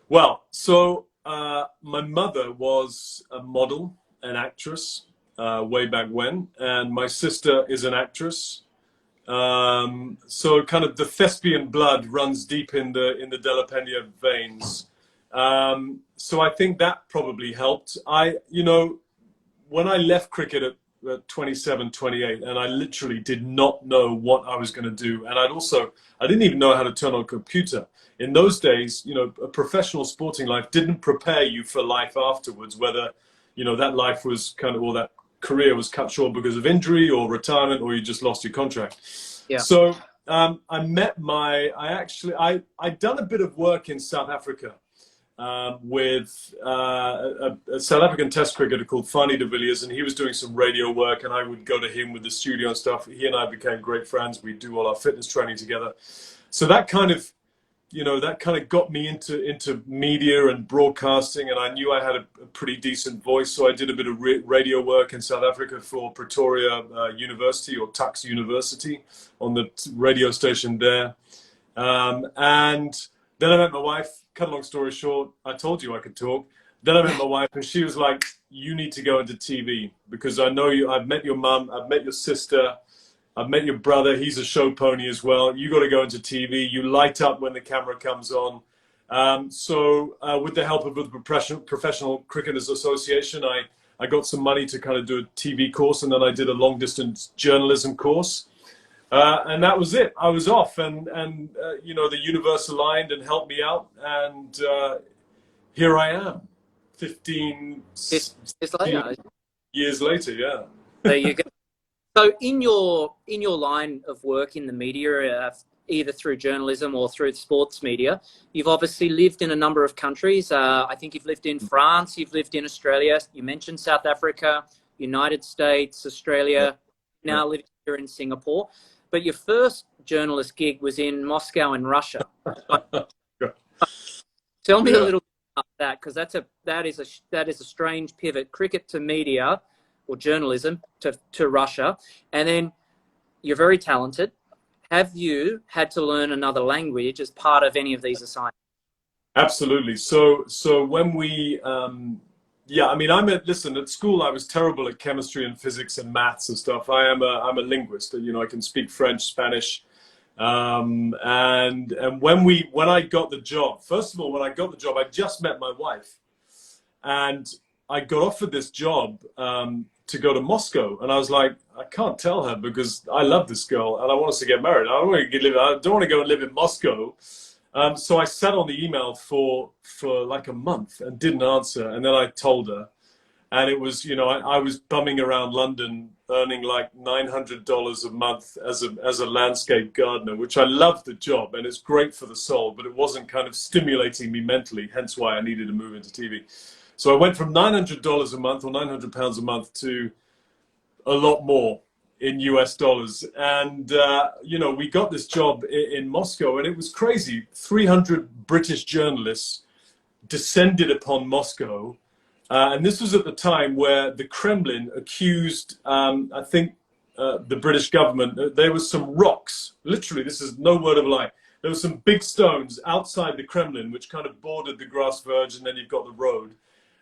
Well, so my mother was a model, an actress, way back when, and my sister is an actress. So kind of the thespian blood runs deep in the De La Peña veins. So I think that probably helped. You know, when I left cricket at 27, 28, and I literally did not know what I was going to do. And I didn't even know how to turn on a computer. In those days, you know, a professional sporting life didn't prepare you for life afterwards, whether, you know, that life was kind of, or that career was cut short because of injury or retirement, or you just lost your contract. Yeah. So I'd done a bit of work in South Africa with a South African test cricketer called Fani de Villiers, and he was doing some radio work, and I would go to him with the studio and stuff. He and I became great friends. We do all our fitness training together. So that kind of, you know, that kind of got me into media and broadcasting, and I knew I had a pretty decent voice. So I did a bit of radio work in South Africa for Pretoria University, or Tuks University, on the radio station there. And then I met my wife. Cut a long story short, I told you I could talk. Then I met my wife, and she was like, you need to go into TV, because I know you. I've met your mum. I've met your sister. I've met your brother. He's a show pony as well. You got to go into TV. You light up when the camera comes on. So with the help of the Professional Cricketers Association, I got some money to kind of do a TV course, and then I did a long distance journalism course. And that was it. I was off, and you know, the universe aligned and helped me out, and here I am, 15 years later. Yeah. There you go. So in your line of work in the media, either through journalism or through sports media, you've obviously lived in a number of countries. I think you've lived in France, you've lived in Australia. You mentioned South Africa, United States, Australia. Now living here in Singapore. But your first journalist gig was in Moscow in Russia. Tell me a little bit about that, because that is a strange pivot, cricket to media or journalism to Russia. And then you're very talented. Have you had to learn another language as part of any of these assignments? Absolutely. So when we, yeah, I mean, listen, at school, I was terrible at chemistry and physics and maths and stuff. I'm a linguist. You know, I can speak French, Spanish. And when I got the job, first of all, when I got the job, I just met my wife, and I got offered this job, to go to Moscow. And I was like, I can't tell her because I love this girl and I want us to get married. I don't want to go and live in Moscow. So I sat on the email for like a month and didn't answer. And then I told her, and it was, you know, I was bumming around London earning like $900 a month as a landscape gardener, which I loved the job and it's great for the soul, but it wasn't kind of stimulating me mentally, hence why I needed to move into TV. So I went from $900 a month or £900 a month to a lot more in US dollars. And, you know, we got this job in Moscow and it was crazy. 300 British journalists descended upon Moscow. And this was at the time where the Kremlin accused, I think, the British government. There was some rocks, literally, this is no word of a lie. There were some big stones outside the Kremlin, which kind of bordered the grass verge, and then you've got the road.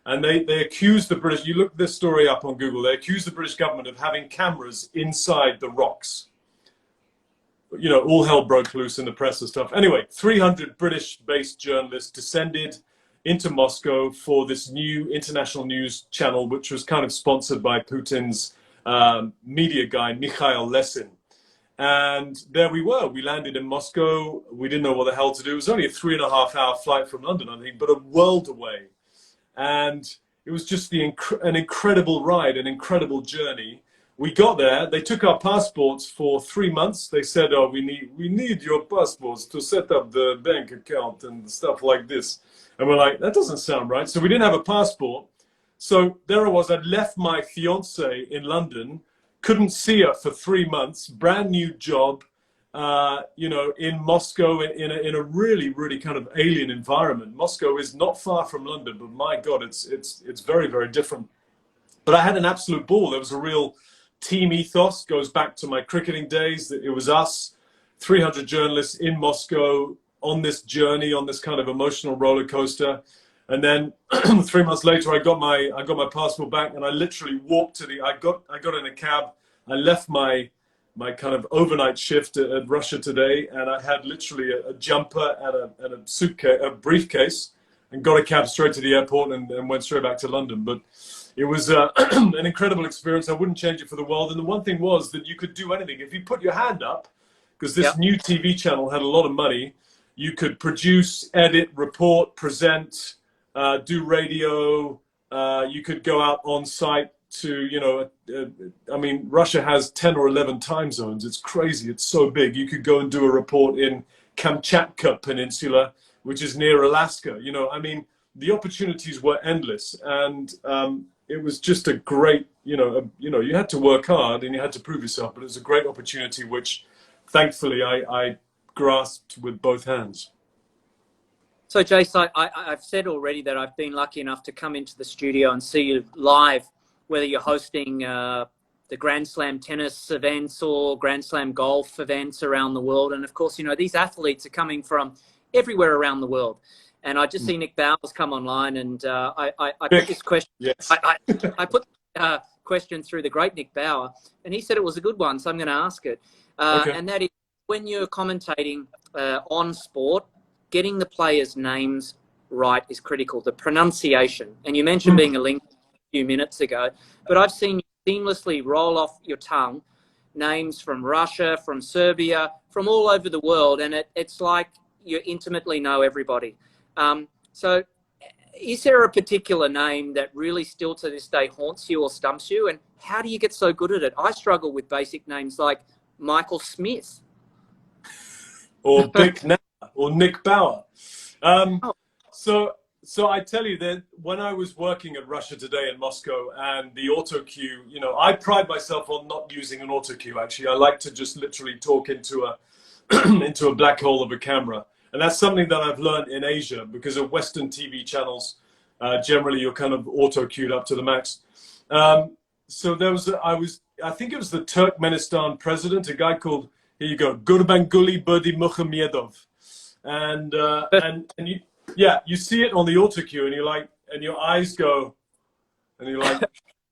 And they accused the British, you look this story up on Google, they accused the British government of having cameras inside the rocks. You know, all hell broke loose in the press and stuff. Anyway, 300 British-based journalists descended into Moscow for this new international news channel, which was kind of sponsored by Putin's media guy, Mikhail Lesin. And there we were. We landed in Moscow. We didn't know what the hell to do. It was only a 3.5-hour flight from London, I think, but a world away. And it was just an incredible ride, an incredible journey. We got there. They took our passports for 3 months. They said, "Oh, we need your passports to set up the bank account and stuff like this." And we're like, that doesn't sound right. So we didn't have a passport. So there I was. I'd left my fiance in London, couldn't see her for 3 months, brand new job, you know, in Moscow, in a really, really kind of alien environment. Moscow is not far from London, but my God, it's very, very different. But I had an absolute ball. There was a real team ethos, goes back to my cricketing days. It was us, 300 journalists in Moscow on this journey, on this kind of emotional roller coaster. And then 3 months later, I got my passport back, and I literally walked to I got in a cab. I left my kind of overnight shift at Russia Today, and I had literally a jumper and a suitcase, a briefcase, and got a cab straight to the airport and went straight back to London. But it was an incredible experience. I wouldn't change it for the world. And the one thing was that you could do anything. If you put your hand up, because this new TV channel had a lot of money, you could produce, edit, report, present, do radio. You could go out on site to, you know, I mean, Russia has 10 or 11 time zones. It's crazy. It's so big. You could go and do a report in Kamchatka Peninsula, which is near Alaska. You know, I mean, the opportunities were endless. And it was just a great, you know, you had to work hard and you had to prove yourself, but it was a great opportunity, which thankfully I grasped with both hands. So, Jace, I've said already that I've been lucky enough to come into the studio and see you live, whether you're hosting the Grand Slam tennis events or Grand Slam golf events around the world. And, of course, you know, these athletes are coming from everywhere around the world. And I just see Nick Bowers come online, and I put this question. Yes. I put question through the great Nick Bauer, and he said it was a good one, so I'm going to ask it. Okay. And that is, when you're commentating on sport, getting the players' names right is critical. The pronunciation, and you mentioned being a linguist a few minutes ago, but I've seen you seamlessly roll off your tongue names from Russia, from Serbia, from all over the world, and it's like you intimately know everybody. So is there a particular name that really still to this day haunts you or stumps you? And how do you get so good at it? I struggle with basic names like Michael Smith. Or Bick Now, or Nick Bauer. So I tell you that when I was working at Russia Today in Moscow and the auto cue, you know, I pride myself on not using an auto cue, actually. I like to just literally talk into a into a black hole of a camera. And that's something that I've learned in Asia, because of Western TV channels, generally you're kind of auto-cued up to the max. So there was, I think it was the Turkmenistan president, a guy called Here you go. Gurbanguli Budi Mukhamiedov. And you, yeah, you see it on the auto cue, and you're like, and your eyes go, and you're like,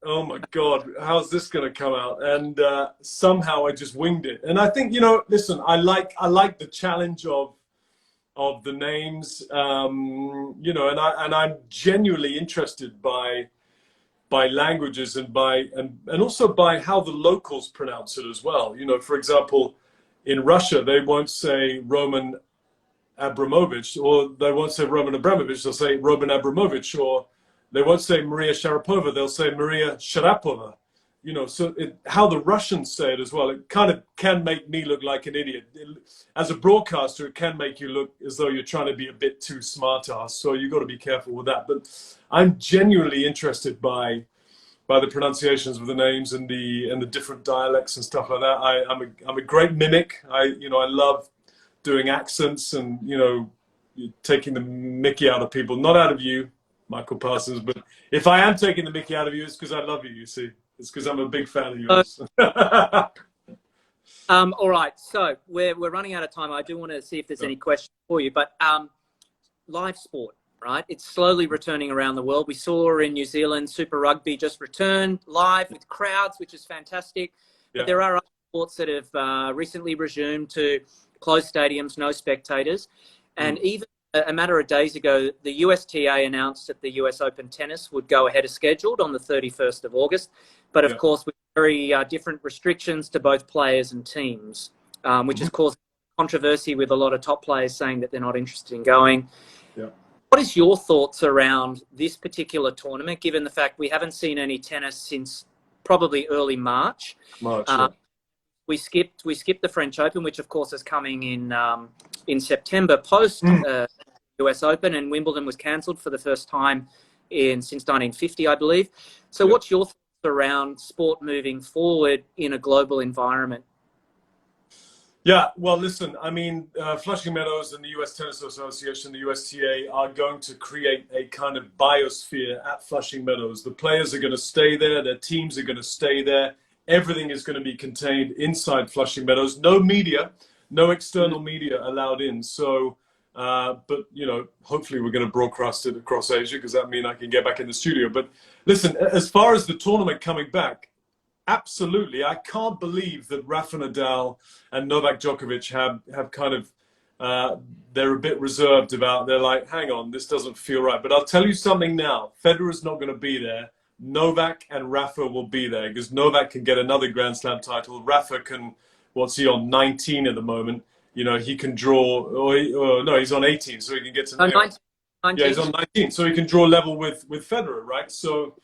oh my God, how's this going to come out? And somehow I just winged it. And I think, listen, I like the challenge of the names, and I'm genuinely interested by languages and also by how the locals pronounce it as well. For example, in Russia, they won't say Roman Abramovich, or they won't say Roman Abramovich, they'll say Roman Abramovich, or they won't say Maria Sharapova, they'll say Maria Sharapova. So how the Russians say it as well, it kind of can make me look like an idiot. As a broadcaster, it can make you look as though you're trying to be a bit too smart-ass, so you've got to be careful with that. But I'm genuinely interested by the pronunciations of the names and the different dialects and stuff like that. I'm a great mimic. I love doing accents and, taking the mickey out of people. Not out of you, Michael Parsons, but if I am taking the mickey out of you, it's because I love you, you see. It's because I'm a big fan of yours. All right, so we're running out of time. I do want to see if there's any questions for you, but live sport, right? It's slowly returning around the world. We saw in New Zealand, Super Rugby just returned live with crowds, which is fantastic. But there are other sports that have recently resumed to closed stadiums, no spectators. And even a matter of days ago, the USTA announced that the US Open tennis would go ahead as scheduled on the 31st of August. But of course, with very different restrictions to both players and teams, which has caused controversy with a lot of top players saying that they're not interested in going. Yeah. What is your thoughts around this particular tournament, given the fact we haven't seen any tennis since probably early March? We skipped the French Open, which of course is coming in September post US Open, and Wimbledon was cancelled for the first time since 1950, I believe. So what's your thoughts around sport moving forward in a global environment? Yeah, well, listen, I mean, Flushing Meadows and the US Tennis Association, the USTA, are going to create a kind of biosphere at Flushing Meadows. The players are going to stay there. Their teams are going to stay there. Everything is going to be contained inside Flushing Meadows. No media, no external media allowed in. So, but, hopefully we're going to broadcast it across Asia, because that means I can get back in the studio. But listen, as far as the tournament coming back, absolutely. I can't believe that Rafa Nadal and Novak Djokovic have kind of, they're a bit reserved about, they're like, hang on, this doesn't feel right. But I'll tell you something now. Federer's not going to be there. Novak and Rafa will be there, because Novak can get another Grand Slam title. Rafa can, what's he on, 19 at the moment. He can draw, no, he's on 18, so he can get to... 19. Yeah, he's on 19, so he can draw level with Federer, right? So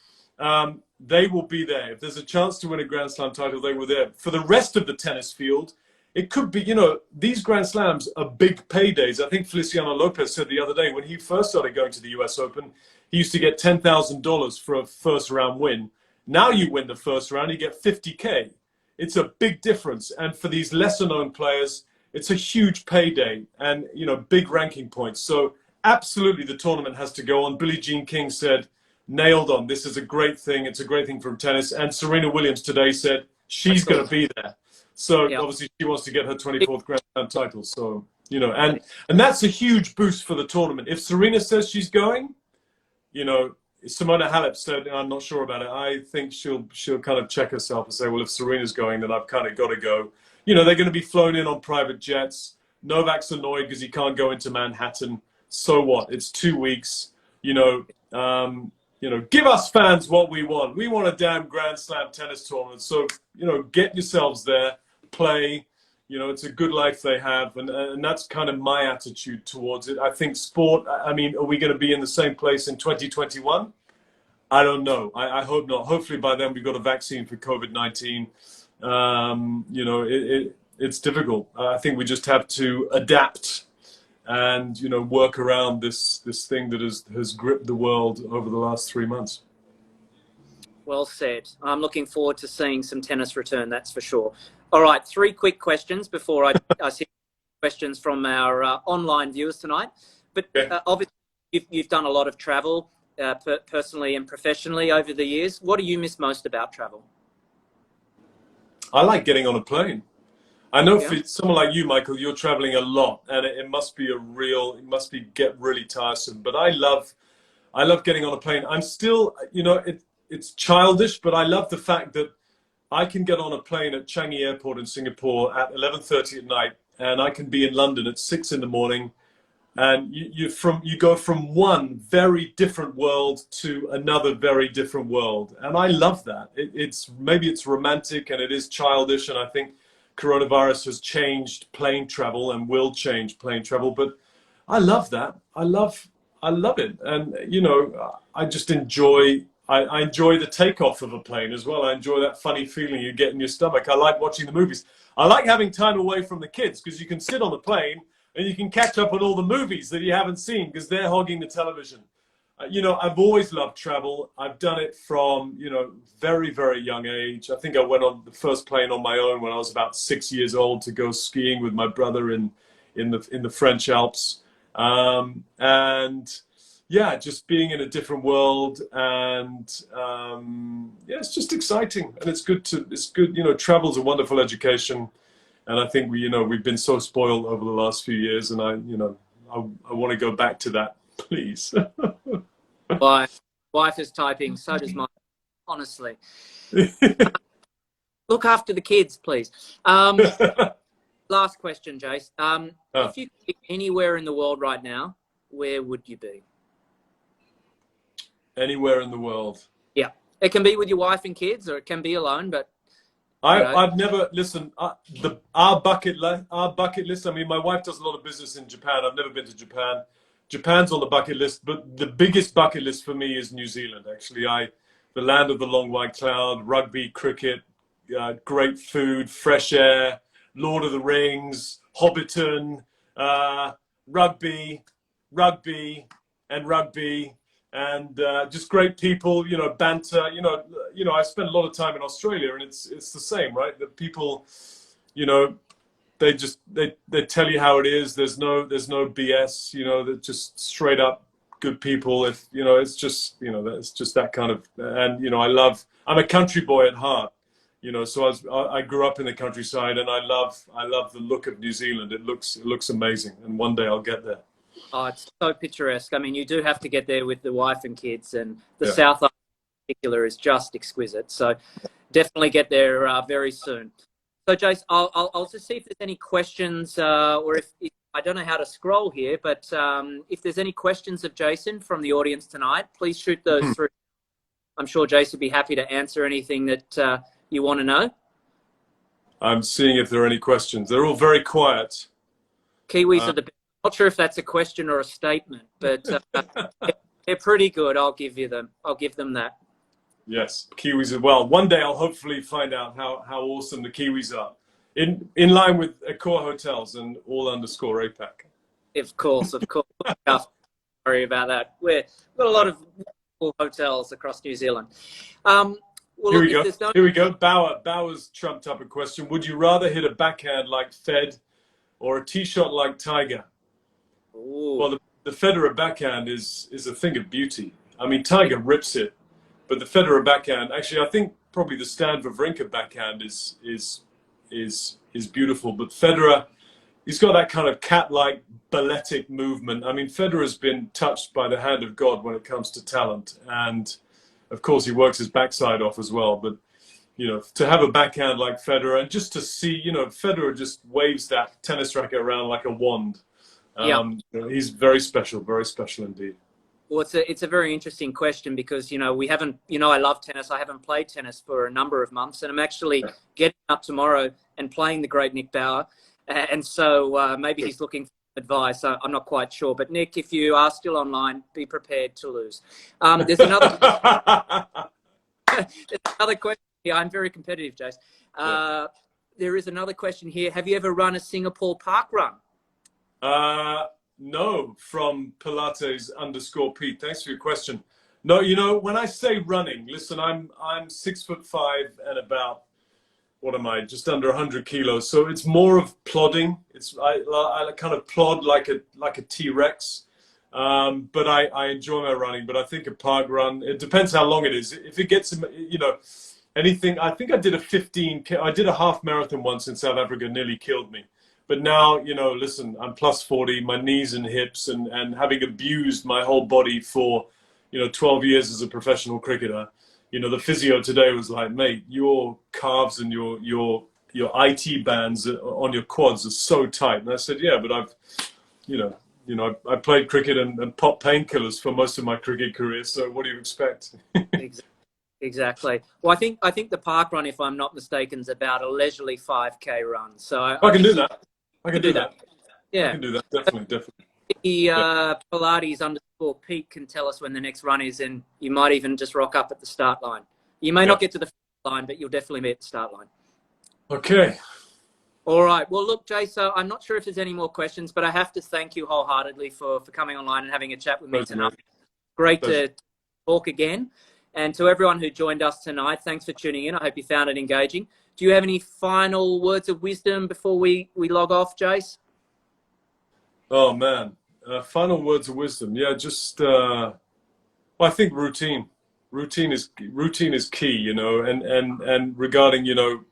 they will be there. If there's a chance to win a Grand Slam title, they were there. For the rest of the tennis field, it could be, these Grand Slams are big paydays. I think Feliciano Lopez said the other day, when he first started going to the US Open, he used to get $10,000 for a first round win. Now you win the first round, you get $50K. It's a big difference. And for these lesser known players, it's a huge payday and, big ranking points. So absolutely the tournament has to go on. Billie Jean King said, nailed on. This is a great thing. It's a great thing from tennis. And Serena Williams today said she's going to be there. So obviously she wants to get her 24th Grand Slam title. So, and that's a huge boost for the tournament. If Serena says she's going, Simona Halep said, I'm not sure about it. I think she'll kind of check herself and say, well, if Serena's going, then I've kind of got to go. They're going to be flown in on private jets. Novak's annoyed because he can't go into Manhattan. So what? It's 2 weeks. Give us fans what we want. We want a damn Grand Slam tennis tournament. So, get yourselves there, play. It's a good life they have. And that's kind of my attitude towards it. I think sport, are we going to be in the same place in 2021? I don't know. I hope not. Hopefully by then we've got a vaccine for COVID-19. It's difficult. I think we just have to adapt and, work around this thing that has gripped the world over the last 3 months. Well said. I'm looking forward to seeing some tennis return, that's for sure. All right, 3 quick questions before I see questions from our online viewers tonight. But obviously, you've done a lot of travel personally and professionally over the years. What do you miss most about travel? I like getting on a plane. I know Yeah. for someone like you, Michael, you're traveling a lot, and it must be get really tiresome. But I love getting on a plane. I'm still, it's childish, but I love the fact that I can get on a plane at Changi Airport in Singapore at 11:30 at night, and I can be in London at 6 in the morning. And you go from one very different world to another very different world, and I love that. Maybe it's romantic and it is childish, and I think coronavirus has changed plane travel and will change plane travel, but I love that. I love it, and I just enjoy. I enjoy the takeoff of a plane as well. I enjoy that funny feeling you get in your stomach. I like watching the movies. I like having time away from the kids because you can sit on the plane and you can catch up on all the movies that you haven't seen because they're hogging the television. I've always loved travel. I've done it from, very, very young age. I think I went on the first plane on my own when I was about 6 years old to go skiing with my brother in the French Alps. And yeah, just being in a different world, and yeah, it's just exciting, and it's good. Travel's a wonderful education. And I think we've been so spoiled over the last few years, and I want to go back to that, please. My wife is typing, so does mine, honestly. Look after the kids, please. Last question, Jace. If you could be anywhere in the world right now, where would you be? Anywhere in the world. Yeah. It can be with your wife and kids, or it can be alone, but I've never listened. Our bucket list. I mean, my wife does a lot of business in Japan. I've never been to Japan. Japan's on the bucket list, but the biggest bucket list for me is New Zealand. Actually, the land of the long white cloud, rugby, cricket, great food, fresh air, Lord of the Rings, Hobbiton, rugby, and rugby. And just great people, banter. I spent a lot of time in Australia, and it's the same, right? The people, they tell you how it is. There's no BS. They're just straight up good people. It's just that kind of. And I'm a country boy at heart. So I grew up in the countryside, and I love the look of New Zealand. It looks amazing, and one day I'll get there. oh, it's so picturesque. I mean, you do have to get there with the wife and kids, and the South Island in particular is just exquisite. So definitely get there very soon. So, Jace, I'll just see if there's any questions, or if I don't know how to scroll here, but if there's any questions of Jason from the audience tonight, please shoot those through. I'm sure Jason would be happy to answer anything that you want to know. I'm seeing if there are any questions. They're all very quiet. Kiwis are the best. Not sure if that's a question or a statement, but they're pretty good. I'll give them that. Yes, Kiwis as well. One day I'll hopefully find out how awesome the Kiwis are. In line with Accor Hotels and all_APAC. Of course. Sorry about that. We've got a lot of hotels across New Zealand. Here we go. Bauer's trumped up a question. Would you rather hit a backhand like Fed or a tee shot like Tiger? Ooh. Well, the Federer backhand is a thing of beauty. I mean, Tiger rips it, but the Federer backhand, actually, I think probably the Stan Wawrinka backhand is beautiful. But Federer, he's got that kind of cat-like balletic movement. I mean, Federer's been touched by the hand of God when it comes to talent, and of course, he works his backside off as well. But to have a backhand like Federer, and just to see, Federer just waves that tennis racket around like a wand. He's very special indeed. Well, it's a very interesting question because, we haven't, I love tennis. I haven't played tennis for a number of months, and I'm actually getting up tomorrow and playing the great Nick Bauer. And so maybe he's looking for advice. I'm not quite sure. But Nick, if you are still online, be prepared to lose. There's another question here. I'm very competitive, Jace. There is another question here. Have you ever run a Singapore park run? No, from Pilates_Pete. Thanks for your question. No, when I say running, listen, I'm 6'5" and about, what am I, just under 100 kilos. So it's more of plodding. I kind of plod like a T-Rex. But I enjoy my running. But I think a park run, it depends how long it is. If it gets, anything. I think I did I did a half marathon once in South Africa, nearly killed me. But now, you know, listen, I'm plus 40, my knees and hips, and having abused my whole body for, you know, 12 years as a professional cricketer. You know, the physio today was like, mate, your calves and your IT bands on your quads are so tight. And I said, yeah, but I played cricket and popped painkillers for most of my cricket career. So what do you expect? Exactly. Well, I think the park run, if I'm not mistaken, is about a leisurely 5K run. So I can do that. I can do that. Yeah. I can do that. Definitely. The Pilates _ Pete can tell us when the next run is, and you might even just rock up at the start line. You may not get to the finish line, but you'll definitely be at the start line. Okay. All right. Well, look, Jay, so I'm not sure if there's any more questions, but I have to thank you wholeheartedly for coming online and having a chat with me tonight. Great to talk again. And to everyone who joined us tonight, thanks for tuning in. I hope you found it engaging. Do you have any final words of wisdom before we log off, Jace? Oh, man. Final words of wisdom. Yeah, just, well, I think routine. Routine is key, you know, and regarding, you know,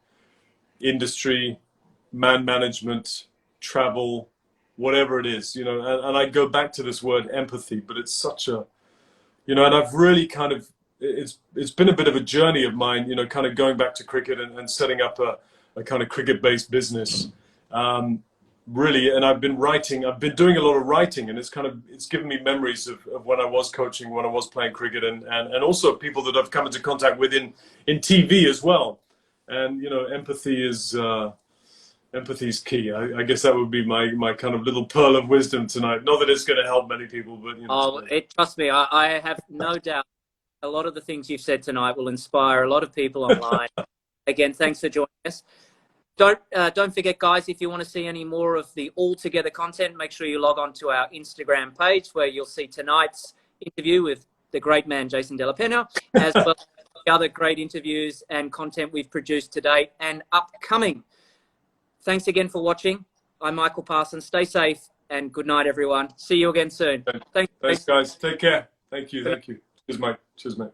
industry, man management, travel, whatever it is, you know, and I go back to this word empathy, but it's such a, you know, and I've really kind of, it's been a bit of a journey of mine, you know, kind of going back to cricket and setting up a kind of cricket-based business. Really, and I've been doing a lot of writing, and it's given me memories of when I was coaching, when I was playing cricket, and also people that I've come into contact with in TV as well. And, you know, empathy is key. I guess that would be my kind of little pearl of wisdom tonight. Not that it's going to help many people, but, you know. Trust me, I have no doubt a lot of the things you've said tonight will inspire a lot of people online. Again, thanks for joining us. Don't forget, guys, if you want to see any more of the All Together content, make sure you log on to our Instagram page, where you'll see tonight's interview with the great man, Jason Della Peña, as well as the other great interviews and content we've produced to date and upcoming. Thanks again for watching. I'm Michael Parsons. Stay safe and good night, everyone. See you again soon. Thanks, guys. Take care. Thank you. Cheers, mate.